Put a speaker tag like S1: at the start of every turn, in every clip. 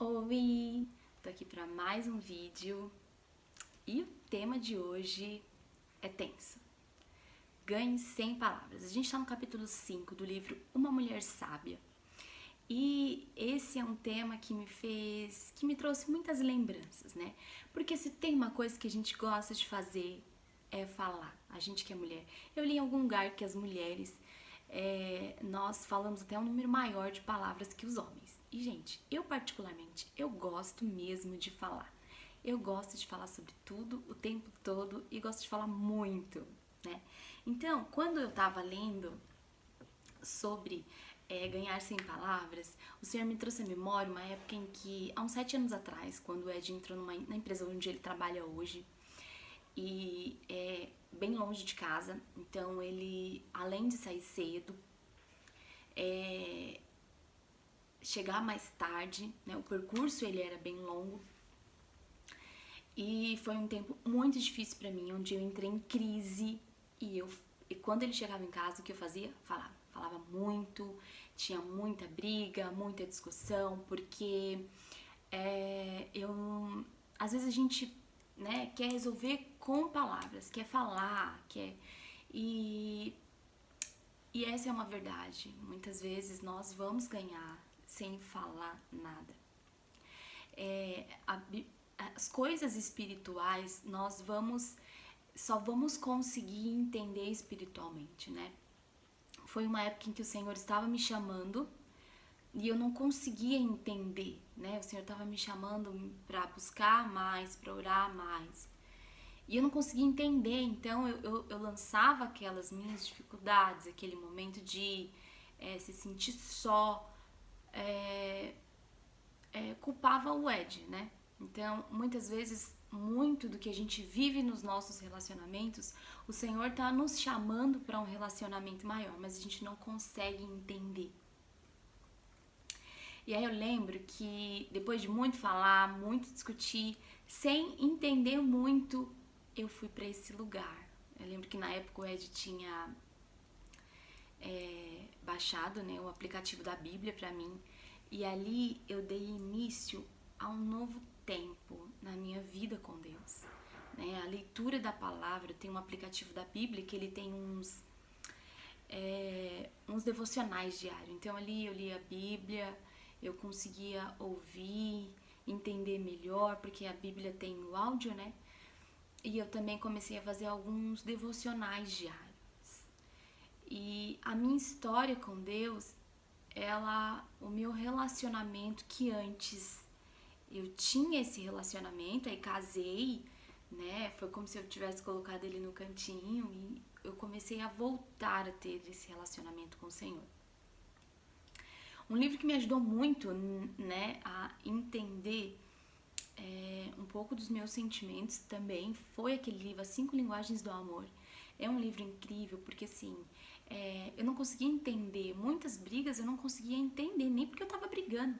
S1: Oi, tô aqui para mais um vídeo e o tema de hoje é tenso. Ganhe 100 palavras. A gente tá no capítulo 5 do livro Uma Mulher Sábia. E esse é um tema que me trouxe muitas lembranças, né? Porque se tem uma coisa que a gente gosta de fazer é falar. A gente que é mulher. Eu li em algum lugar que as mulheres, nós falamos até um número maior de palavras que os homens. E, gente, eu particularmente, eu gosto mesmo de falar. Eu gosto de falar sobre tudo, o tempo todo, e gosto de falar muito, né? Então, quando eu tava lendo sobre ganhar 100 palavras, o Senhor me trouxe à memória uma época em que, há uns 7 anos atrás, quando o Ed entrou na empresa onde ele trabalha hoje, e é bem longe de casa, então ele, além de sair cedo, chegar mais tarde, né, o percurso ele era bem longo, e foi um tempo muito difícil para mim, onde eu entrei em crise e quando ele chegava em casa, o que eu fazia? Falava muito, tinha muita briga, muita discussão, porque às vezes a gente, né, quer resolver com palavras, quer falar, e, e essa é uma verdade. Muitas vezes nós vamos ganhar sem falar nada. É, a, as coisas espirituais só vamos conseguir entender espiritualmente, né? Foi uma época em que o Senhor estava me chamando e eu não conseguia entender, né? O Senhor estava me chamando para buscar mais, para orar mais. E eu não conseguia entender, então eu lançava aquelas minhas dificuldades, aquele momento de se sentir só, culpava o Ed, né? Então, muitas vezes, muito do que a gente vive nos nossos relacionamentos, o Senhor tá nos chamando para um relacionamento maior, mas a gente não consegue entender. E aí eu lembro que depois de muito falar, muito discutir, sem entender muito, eu fui para esse lugar. Eu lembro que na época o Ed tinha baixado, né, o aplicativo da Bíblia para mim, e ali eu dei início a um novo tempo na minha vida com Deus. Né? A leitura da palavra, tem um aplicativo da Bíblia que ele tem uns devocionais diários. Então ali eu lia a Bíblia, eu conseguia ouvir, entender melhor, porque a Bíblia tem o áudio, né? E eu também comecei a fazer alguns devocionais diários. E a minha história com Deus, o meu relacionamento que antes eu tinha esse relacionamento, aí casei, né? Foi como se eu tivesse colocado ele no cantinho e eu comecei a voltar a ter esse relacionamento com o Senhor. Um livro que me ajudou muito, né, a entender um pouco dos meus sentimentos também foi aquele livro, As 5 Linguagens do Amor. É um livro incrível porque, assim, eu não conseguia entender, muitas brigas eu não conseguia entender, nem porque eu tava brigando.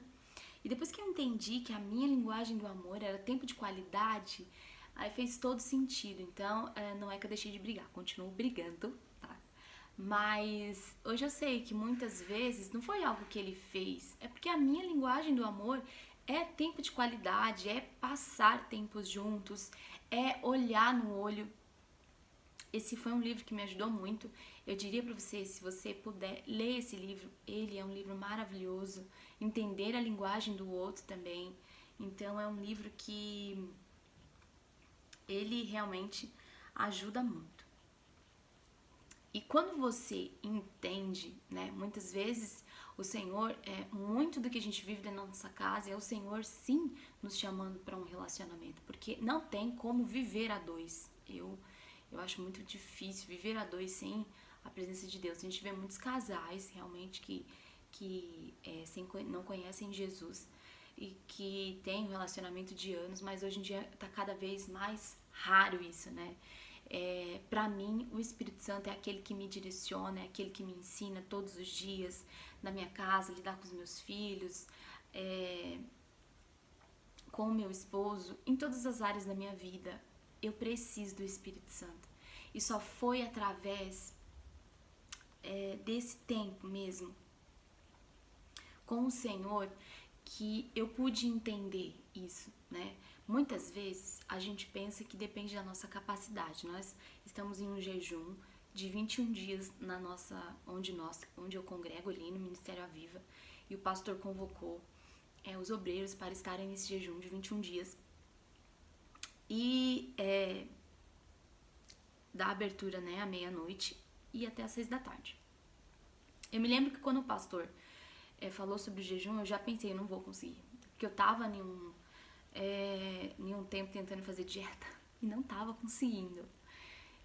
S1: E depois que eu entendi que a minha linguagem do amor era tempo de qualidade, aí fez todo sentido. Então, não é que eu deixei de brigar, continuo brigando, tá? Mas hoje eu sei que muitas vezes não foi algo que ele fez, é porque a minha linguagem do amor é tempo de qualidade, é passar tempos juntos, é olhar no olho. Esse foi um livro que me ajudou muito. Eu diria para você, se você puder ler esse livro, ele é um livro maravilhoso. Entender a linguagem do outro também. Então é um livro que ele realmente ajuda muito. E quando você entende, né, muitas vezes o Senhor, muito do que a gente vive dentro da nossa casa é o Senhor sim nos chamando para um relacionamento, porque não tem como viver a dois. Eu acho muito difícil viver a dois sem a presença de Deus. A gente vê muitos casais realmente não conhecem Jesus e que tem um relacionamento de anos, mas hoje em dia está cada vez mais raro isso, né? Para mim, o Espírito Santo é aquele que me direciona, é aquele que me ensina todos os dias na minha casa, lidar com os meus filhos, com o meu esposo, em todas as áreas da minha vida. Eu preciso do Espírito Santo. E só foi através desse tempo mesmo com o Senhor que eu pude entender isso, né? Muitas vezes a gente pensa que depende da nossa capacidade. Nós estamos em um jejum de 21 dias na nossa, onde eu congrego ali no Ministério Aviva, e o pastor convocou os obreiros para estarem nesse jejum de 21 dias. E da abertura, né, à meia-noite e até às 6 da tarde. Eu me lembro que quando o pastor falou sobre o jejum, eu já pensei, eu não vou conseguir. Porque eu tava em um tempo tentando fazer dieta e não tava conseguindo.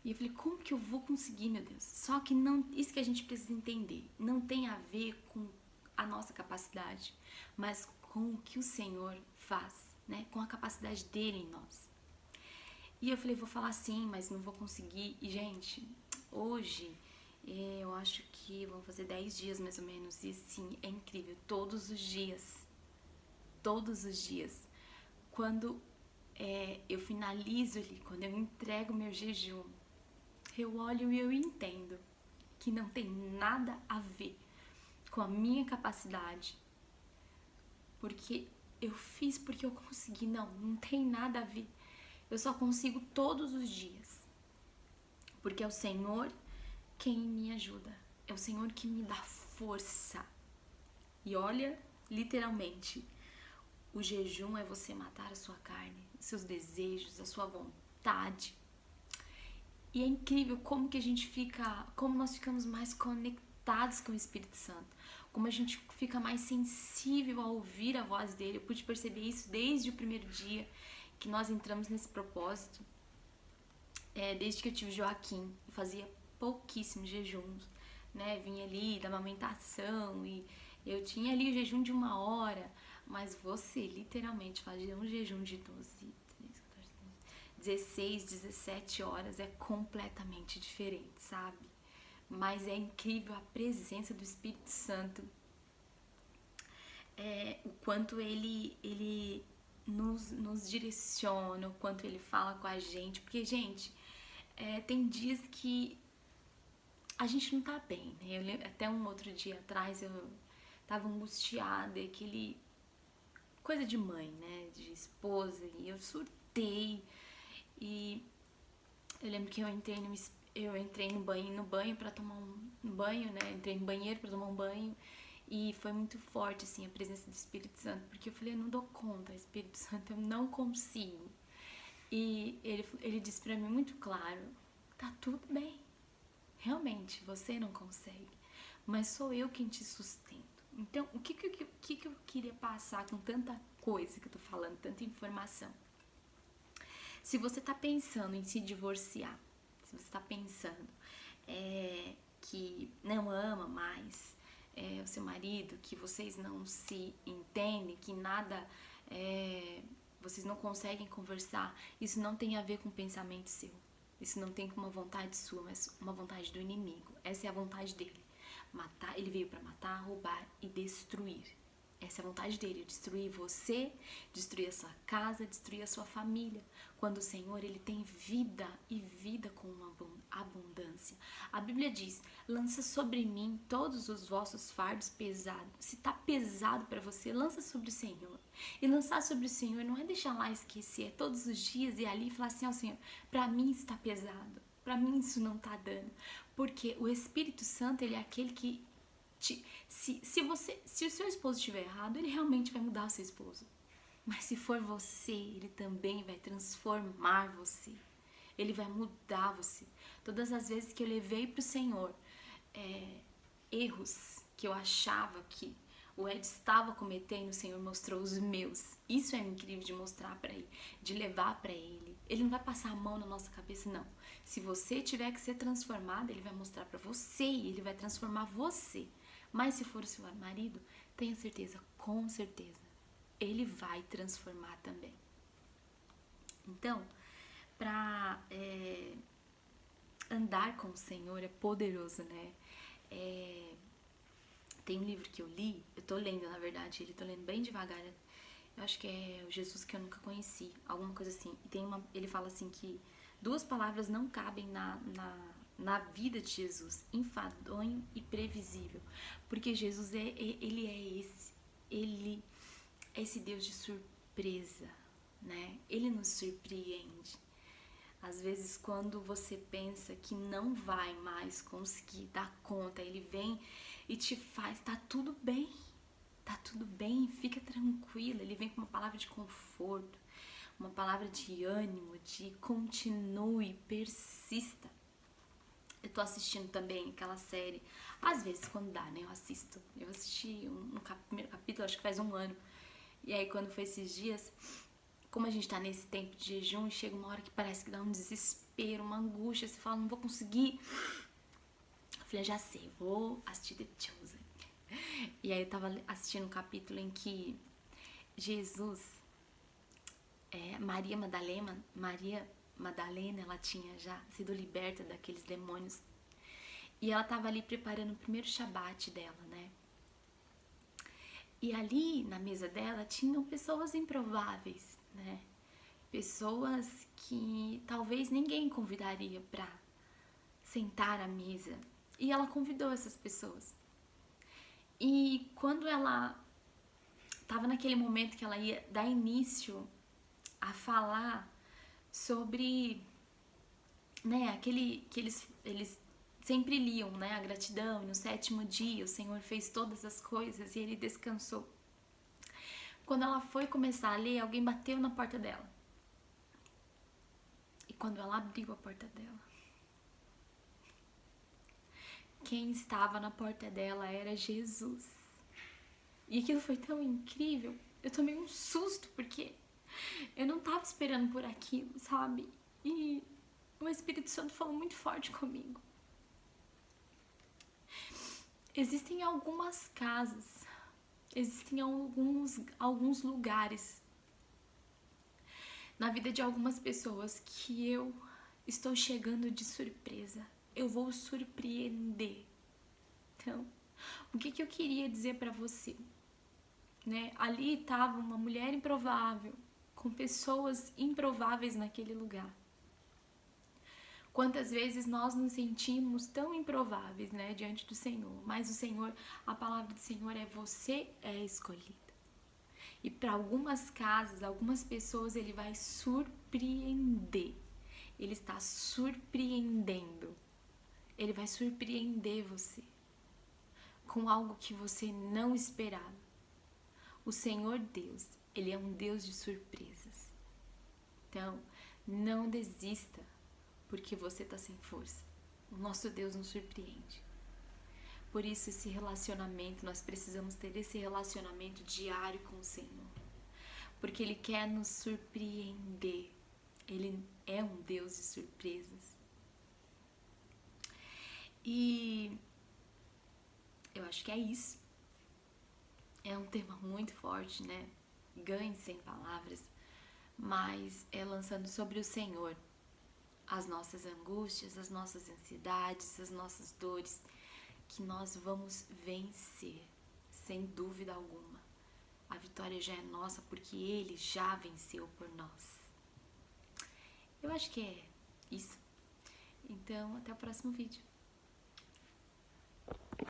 S1: E eu falei, como que eu vou conseguir, meu Deus? Só que não, isso que a gente precisa entender, não tem a ver com a nossa capacidade, mas com o que o Senhor faz, né? Com a capacidade dele em nós. E eu falei, vou falar sim, mas não vou conseguir. E, gente, hoje eu acho que vão fazer 10 dias mais ou menos. E sim, é incrível. Todos os dias, quando eu finalizo ali, quando eu entrego meu jejum, eu olho e eu entendo que não tem nada a ver com a minha capacidade. Porque eu fiz porque eu consegui. Não tem nada a ver. Eu só consigo todos os dias, porque é o Senhor quem me ajuda, é o Senhor que me dá força. E olha, literalmente, o jejum é você matar a sua carne, os seus desejos, a sua vontade. E é incrível como que a gente como nós ficamos mais conectados com o Espírito Santo, como a gente fica mais sensível a ouvir a voz dele. Eu pude perceber isso desde o primeiro dia que nós entramos nesse propósito, desde que eu tive Joaquim. Eu fazia pouquíssimos jejuns, né? Vinha ali da amamentação e eu tinha ali o jejum de 1 hora, mas você literalmente fazia um jejum de 12, 13, 14, 16, 17 horas, é completamente diferente, sabe? Mas é incrível a presença do Espírito Santo, o quanto ele nos direciona, o quanto ele fala com a gente, porque, gente, tem dias que a gente não tá bem, né? Eu lembro, até um outro dia atrás eu tava angustiada, coisa de mãe, né, de esposa, e eu surtei. E eu lembro que eu entrei no banho para tomar um banho, né? Entrei no banheiro para tomar um banho. E foi muito forte, assim, a presença do Espírito Santo, porque eu falei, eu não dou conta, Espírito Santo, eu não consigo. E ele disse pra mim muito claro, tá tudo bem, realmente, você não consegue, mas sou eu quem te sustento. Então, o que eu queria passar com tanta coisa que eu tô falando, tanta informação? Se você tá pensando em se divorciar, se você tá pensando que não ama mais o seu marido, que vocês não se entendem, que nada, vocês não conseguem conversar, isso não tem a ver com o pensamento seu. Isso não tem com uma vontade sua, mas uma vontade do inimigo. Essa é a vontade dele. Matar, ele veio para matar, roubar e destruir. Essa é a vontade dele, destruir você, destruir a sua casa, destruir a sua família. Quando o Senhor, ele tem vida e vida com uma abundância. A Bíblia diz, lança sobre mim todos os vossos fardos pesados. Se tá pesado para você, lança sobre o Senhor. E lançar sobre o Senhor não é deixar lá esquecer, é todos os dias ir ali e falar assim, ó Senhor, para mim está pesado, para mim isso não tá dando. Porque o Espírito Santo, ele é aquele que se o seu esposo estiver errado, ele realmente vai mudar o seu esposo. Mas se for você, ele também vai transformar você. Ele vai mudar você. Todas as vezes que eu levei para o Senhor erros que eu achava que o Ed estava cometendo, o Senhor mostrou os meus. Isso é incrível de mostrar para ele, de levar para ele. Ele não vai passar a mão na nossa cabeça, não. Se você tiver que ser transformado, ele vai mostrar para você e ele vai transformar você. Mas se for o seu marido, tenha certeza, com certeza, ele vai transformar também. Então, para andar com o Senhor é poderoso, né? Tem um livro que eu li, eu tô lendo, na verdade, tô lendo bem devagar. Eu acho que é o Jesus que eu nunca conheci, alguma coisa assim. E ele fala assim que 2 palavras não cabem na vida de Jesus, enfadonho e previsível. Porque Jesus ele é esse. Ele esse Deus de surpresa, né? Ele nos surpreende. Às vezes, quando você pensa que não vai mais conseguir dar conta, ele vem e te faz, tá tudo bem, fica tranquila. Ele vem com uma palavra de conforto, uma palavra de ânimo, de continue, persista. Eu tô assistindo também aquela série, às vezes quando dá, né, eu assisto. Eu assisti primeiro capítulo, acho que faz um ano. E aí quando foi esses dias, como a gente tá nesse tempo de jejum, chega uma hora que parece que dá um desespero, uma angústia, você fala, não vou conseguir. Eu falei, já sei, vou assistir The Chosen. E aí eu tava assistindo um capítulo em que Jesus, Maria Madalena, ela tinha já sido liberta daqueles demônios. E ela tava ali preparando o primeiro Shabat dela, né? E ali na mesa dela tinham pessoas improváveis, né? Pessoas que talvez ninguém convidaria pra sentar à mesa. E ela convidou essas pessoas. E quando ela tava naquele momento que ela ia dar início a falar sobre, né, aquele que eles sempre liam, né, a gratidão, e no 7º dia o Senhor fez todas as coisas e ele descansou. Quando ela foi começar a ler, alguém bateu na porta dela. E quando ela abriu a porta dela, quem estava na porta dela era Jesus. E aquilo foi tão incrível. Eu tomei um susto, porque eu não tava esperando por aquilo, sabe? E o Espírito Santo falou muito forte comigo. Existem algumas casas, existem alguns lugares na vida de algumas pessoas que eu estou chegando de surpresa. Eu vou surpreender. Então, o que eu queria dizer pra você? Né? Ali estava uma mulher improvável, com pessoas improváveis naquele lugar. Quantas vezes nós nos sentimos tão improváveis, né, diante do Senhor, mas o Senhor, a palavra do Senhor é: você é escolhida. E para algumas casas, algumas pessoas, ele vai surpreender. Ele está surpreendendo. Ele vai surpreender você com algo que você não esperava. O Senhor Deus, ele é um Deus de surpresas. Então, não desista porque você está sem força. O nosso Deus nos surpreende. Por isso, esse relacionamento, nós precisamos ter esse relacionamento diário com o Senhor. Porque Ele quer nos surpreender. Ele é um Deus de surpresas. E eu acho que é isso. É um tema muito forte, né? Ganhe sem palavras. Mas é lançando sobre o Senhor as nossas angústias, as nossas ansiedades, as nossas dores, que nós vamos vencer, sem dúvida alguma. A vitória já é nossa porque Ele já venceu por nós. Eu acho que é isso. Então, até o próximo vídeo.